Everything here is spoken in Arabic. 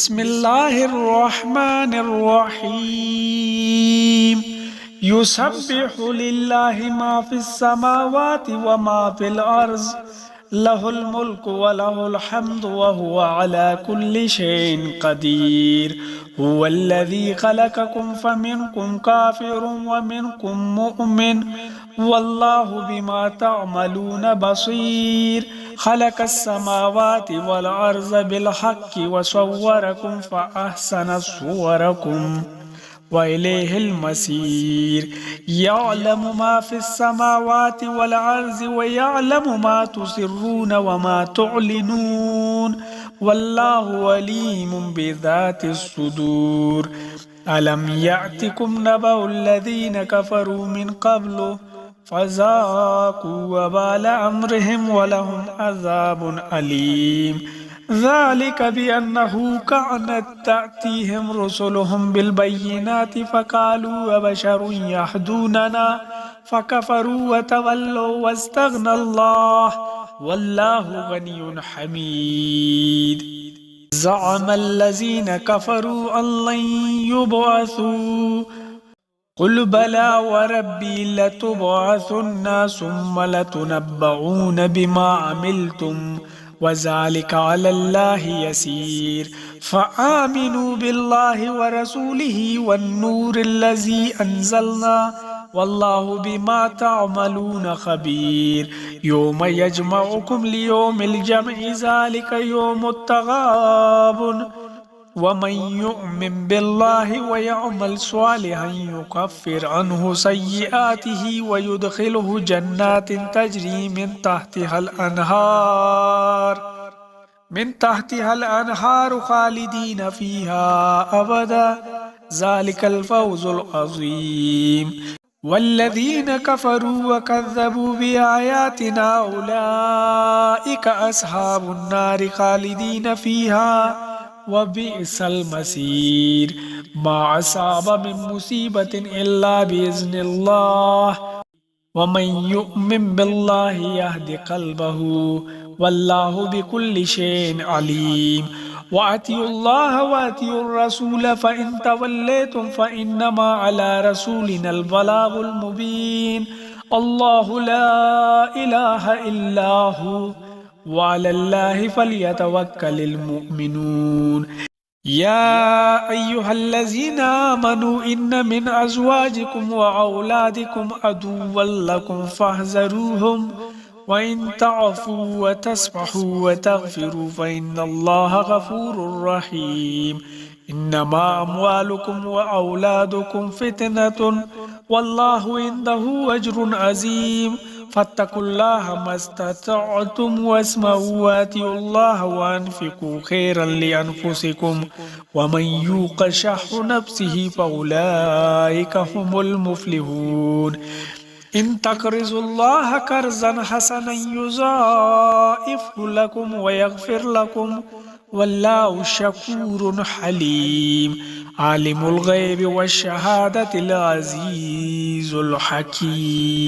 بسم الله الرحمن الرحيم يسبح لله ما في السماوات وما في الأرض له الملك وله الحمد وهو على كل شيء قدير هو الذي خلقكم فمنكم كافر ومنكم مؤمن والله بما تعملون بصير خلق السماوات والأرض بالحق وصوركم فأحسن صوركم وإليه المصير يعلم ما في السماوات والأرض ويعلم ما تسرون وما تعلنون والله عليم بذات الصدور ألم يأتكم نبأ الذين كفروا من قبل فذاقوا وبال أمرهم ولهم عذاب أليم ذلك بأنه كانت تأتيهم رسلهم بالبينات فقالوا وبشر يهدوننا فكفروا وتولوا واستغنى الله والله غني حميد زعم الذين كفروا أن لن يبعثوا قل بلى وربي لتبعثن ثم لتنبعون بما عملتم وذلك على الله يسير فآمنوا بالله ورسوله والنور الذي أنزلنا والله بما تعملون خبير يوم يجمعكم ليوم الجمع ذلك يوم التغابن ومن يؤمن بالله ويعمل صالحا يكفر عنه سيئاته ويدخله جنات تجري من تحتها الأنهار خالدين فيها أبدا ذلك الفوز العظيم والذين كفروا وكذبوا بآياتنا أولئك أصحاب النار خالدين فيها وبئس المصير ما أصاب من مصيبة إلا بإذن الله ومن يؤمن بالله يهد قلبه والله بكل شيء عليم وأطيعوا الله وأطيعوا الرسول فإن توليتم فإنما على رسولنا البلاغ المبين الله لا إله إلا هو وعلى الله فليتوكل المؤمنون يا أيها الذين آمنوا إن من أزواجكم وأولادكم عدوا لكم فاحذروهم وإن تعفوا وتصفحوا وتغفروا فإن الله غفور رحيم إنما أموالكم وأولادكم فتنة والله عنده أجر عظيم فاتقوا الله ما استطعتم واسمعوا واتقوا الله وأنفقوا خيرا لأنفسكم ومن يوق شح نفسه فأولئك هم المفلحون إن تقرضوا الله قرضا حسنا يضاعفه لكم ويغفر لكم والله شكور حليم عالم الغيب والشهادة العزيز الحكيم